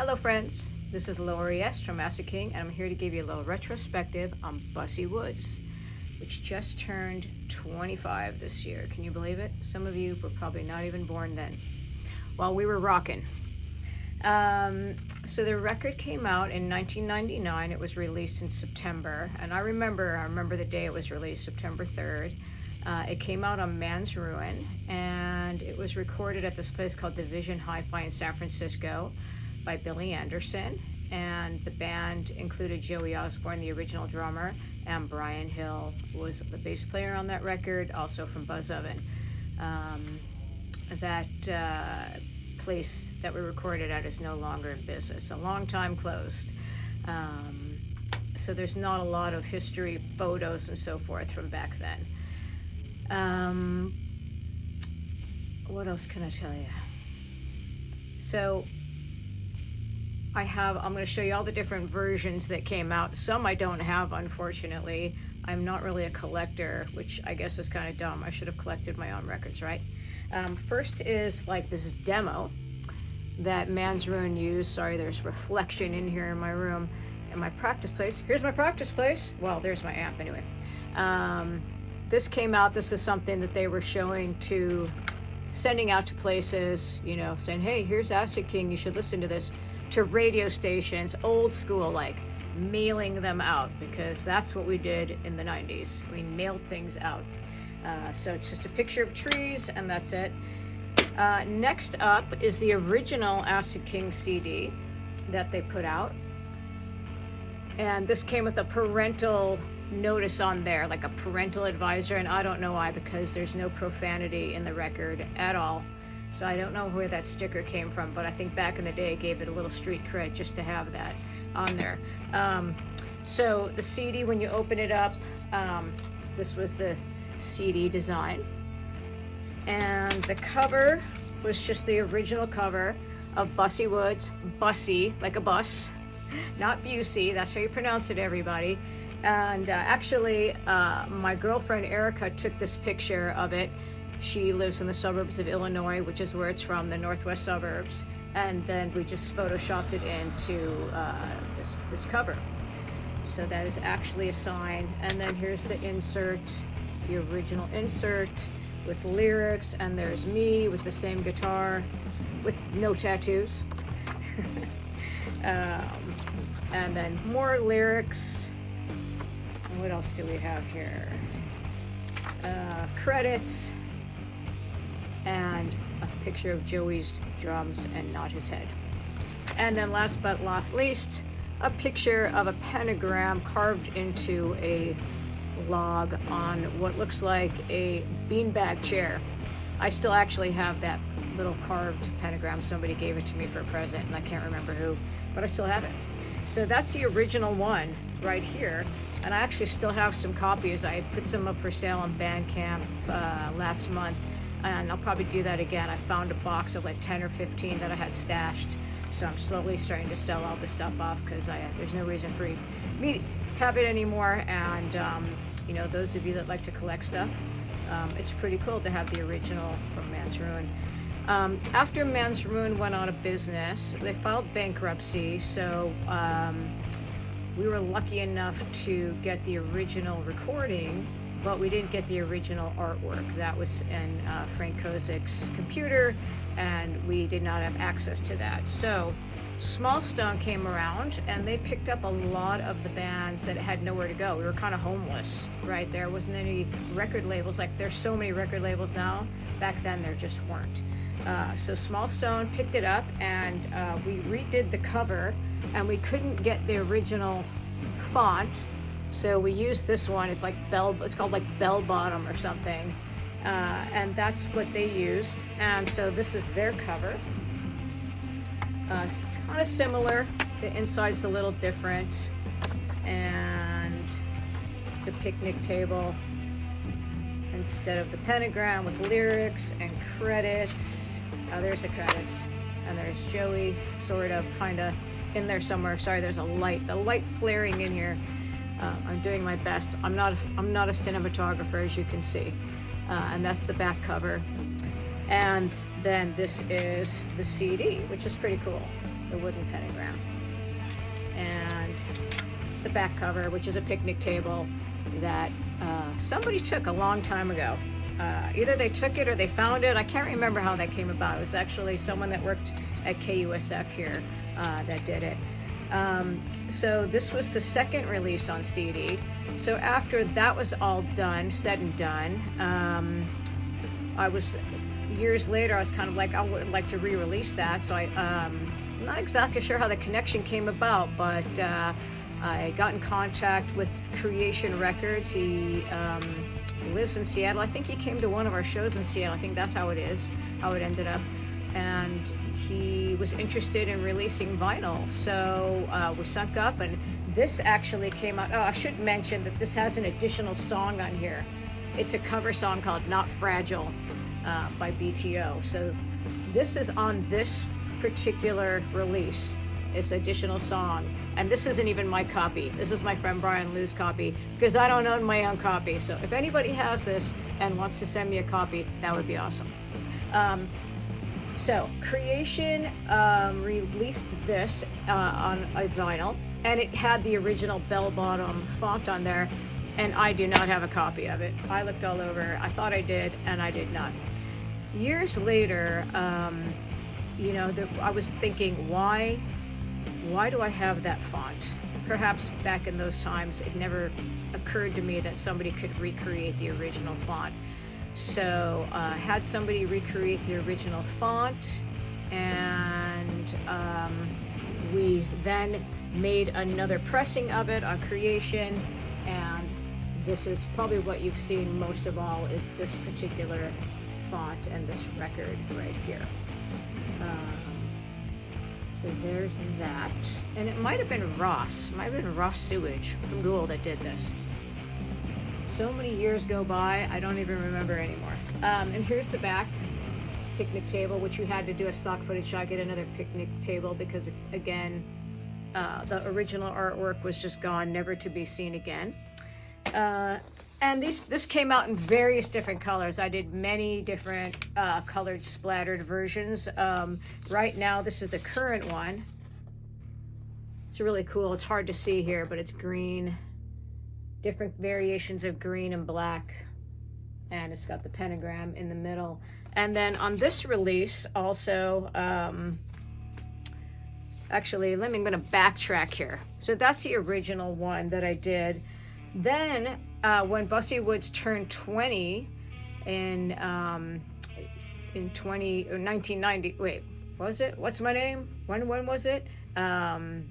Hello friends, this is Lori S. from Acid King, and I'm here to give you a little retrospective on Busse Woods, which just turned 25 this year. Can you believe it? Some of you were probably not even born then. Well, we were rocking. So the record came out in 1999. It was released in September, and I remember the day it was released, September 3rd. It came out on Man's Ruin, and it was recorded at this place called Division Hi-Fi in San Francisco by Billy Anderson, and the band included Joey Osborne, the original drummer, and Brian Hill was the bass player on that record, also from Buzz Oven. That place that we recorded at is no longer in business, a long time closed. So there's not a lot of history photos and so forth from back then. What else can I tell you? So I'm going to show you all the different versions that came out. Some I don't have, unfortunately. I'm not really a collector, which I guess is kind of dumb. I should have collected my own records, right? First is like this demo that Man's Ruin used. Sorry, there's reflection in here in my room. In my practice place. Here's my practice place. Well, there's my amp anyway. This came out. This is something that they were sending out to places, you know, saying, hey, here's Acid King, you should listen to this, to radio stations, old school, like mailing them out, because that's what we did in the 90s. We mailed things out. So it's just a picture of trees, and that's it. Next up is the original Acid King CD that they put out. And this came with a parental notice on there, like a parental advisor, and I don't know why, because there's no profanity in the record at all. So I don't know where that sticker came from, but I think back in the day it gave it a little street cred just to have that on there. So the CD, when you open it up, this was the CD design. And the cover was just the original cover of Busse Woods. Busse, like a bus, not Busey, that's how you pronounce it, everybody. And actually, my girlfriend Erica took this picture of it. She lives in the suburbs of Illinois, which is where it's from, the northwest suburbs. And then we just photoshopped it into this cover. So that is actually a sign. And then here's the insert, the original insert with lyrics. And there's me with the same guitar with no tattoos. And then more lyrics. And what else do we have here? Credits. And a picture of Joey's drums and not his head. And then last but not least, a picture of a pentagram carved into a log on what looks like a beanbag chair. I still actually have that little carved pentagram. Somebody gave it to me for a present, and I can't remember who, but I still have it. So that's the original one right here, and I actually still have some copies. I put some up for sale on Bandcamp last month, and I'll probably do that again. I found a box of like 10 or 15 that I had stashed, so I'm slowly starting to sell all this stuff off because there's no reason for me to have it anymore. And you know, those of you that like to collect stuff, it's pretty cool to have the original from Man's Ruin. After Man's Ruin went out of business, they filed bankruptcy, so we were lucky enough to get the original recording, but we didn't get the original artwork. That was in Frank Kozik's computer, and we did not have access to that. So Small Stone came around, and they picked up a lot of the bands that had nowhere to go. We were kind of homeless, right? There wasn't any record labels. Like, there's so many record labels now. Back then, there just weren't. So Small Stone picked it up, and we redid the cover, and we couldn't get the original font, so we used this one. It's like it's called like Bell Bottom or something, and that's what they used. And so this is their cover. It's kind of similar. The inside's a little different, and it's a picnic table instead of the pentagram with lyrics and credits. Oh, there's the credits, and there's Joey, sort of, kind of in there somewhere. Sorry, there's the light flaring in here. I'm doing my best. I'm not a cinematographer, as you can see. And that's the back cover. And then this is the CD, which is pretty cool. the wooden pentagram. And the back cover, which is a picnic table that somebody took a long time ago. Either they took it or they found it. I can't remember how that came about. It was actually someone that worked at KUSF here that did it. So this was the second release on CD. So after that was all done, said and done, years later, I was kind of like, I would like to re-release that. So I'm not exactly sure how the connection came about, but I got in contact with Creation Records. He lives in Seattle. I think he came to one of our shows in Seattle. I think that's how it ended up. And he was interested in releasing vinyl. So we sunk up, and this actually came out. Oh, I should mention that this has an additional song on here. It's a cover song called Not Fragile by BTO. So this is on this particular release. It's additional song. And this isn't even my copy. This is my friend Brian Lou's copy, because I don't own my own copy. So if anybody has this and wants to send me a copy, that would be awesome. So Creation released this on a vinyl, and it had the original bell-bottom font on there, and I do not have a copy of it. I looked all over. I thought I did, and I did not. Years later, I was thinking, why do I have that font? Perhaps back in those times, it never occurred to me that somebody could recreate the original font. So I had somebody recreate the original font, and we then made another pressing of it on Creation, and this is probably what you've seen most of all, is this particular font and this record right here. So there's that. And it might have been Ross Sewage from Google that did this. So many years go by, I don't even remember anymore. And here's the back picnic table, which we had to do a stock footage shot, get another picnic table, because again, the original artwork was just gone, never to be seen again. And this came out in various different colors. I did many different colored splattered versions. Right now, this is the current one. It's really cool. It's hard to see here, but it's green. Different variations of green and black. And it's got the pentagram in the middle. And then on this release, also, actually, I'm going to backtrack here. So that's the original one that I did. Then, when Busse Woods turned 20 in 1990, wait, was it? What's my name? When was it? 5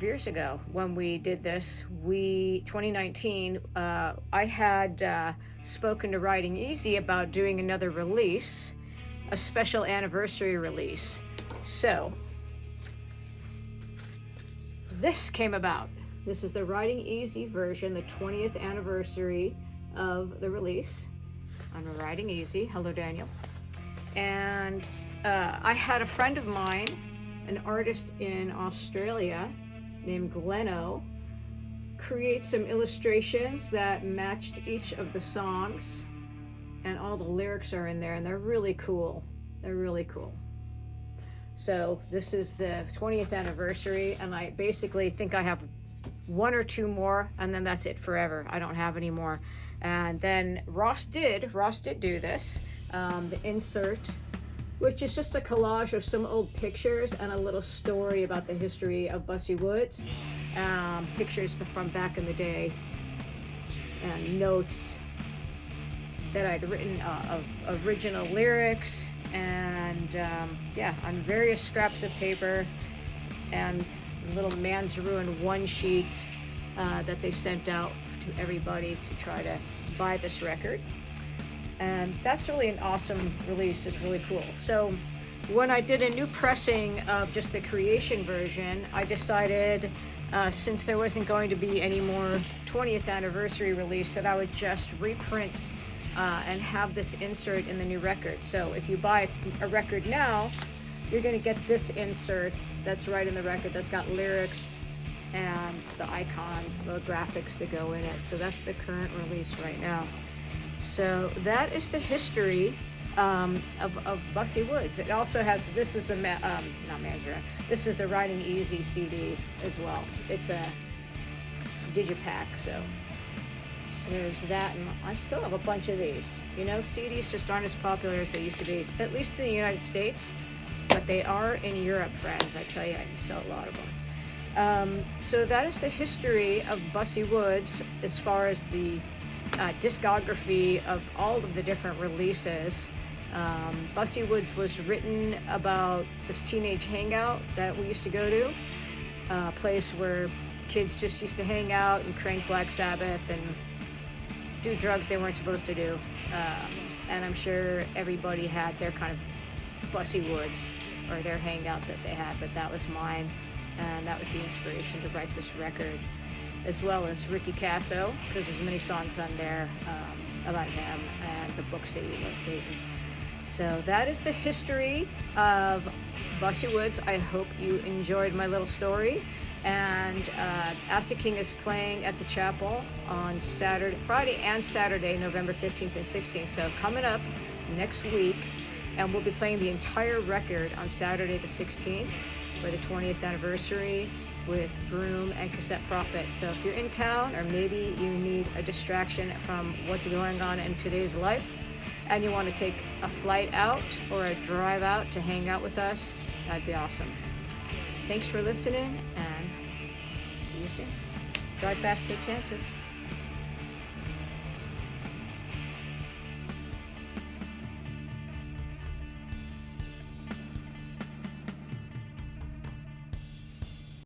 years ago when we did this. 2019, I had spoken to Riding Easy about doing another release, a special anniversary release. So, this came about. This is the Riding Easy version, the 20th anniversary of the release. I'm Riding Easy. Hello, Daniel. And I had a friend of mine, an artist in Australia named Gleno, create some illustrations that matched each of the songs, and all the lyrics are in there, and they're really cool. They're really cool. So this is the 20th anniversary, and I basically think I have one or two more, and then that's it forever. I don't have any more. And then Ross did do this, the insert, which is just a collage of some old pictures and a little story about the history of Busse Woods, pictures from back in the day, and notes that I'd written of original lyrics, and on various scraps of paper, and little Man's Ruin one sheet that they sent out to everybody to try to buy this record. And that's really an awesome release. It's really cool. So when I did a new pressing of just the Creation version, I decided, since there wasn't going to be any more 20th anniversary release, that I would just reprint and have this insert in the new record. So if you buy a record now, you're going to get this insert that's right in the record, that's got lyrics and the icons, the graphics that go in it. So that's the current release right now. So that is the history of Busse Woods. It also has, this is the, not Mazra, this is the Riding Easy CD as well. It's a digipack, so there's that, and I still have a bunch of these. You know, CDs just aren't as popular as they used to be, at least in the United States, but they are in Europe, friends. I tell you, I sell a lot of them. So that is the history of Busse Woods as far as the discography of all of the different releases. Busse Woods was written about this teenage hangout that we used to go to, a place where kids just used to hang out and crank Black Sabbath and do drugs they weren't supposed to do. And I'm sure everybody had their kind of Busse Woods or their hangout that they had, but that was mine, and that was the inspiration to write this record, as well as Ricky Casso, because there's many songs on there about him and the book Say You Love Satan. So that is the history of Busse Woods. I hope you enjoyed my little story. And Acid King is playing at the chapel on Friday and Saturday, November 15th and 16th. So coming up next week, and we'll be playing the entire record on Saturday the 16th for the 20th anniversary with Broom and Cassette Prophet. So if you're in town, or maybe you need a distraction from what's going on in today's life, and you want to take a flight out or a drive out to hang out with us, that'd be awesome. Thanks for listening, and see you soon. Drive fast, take chances.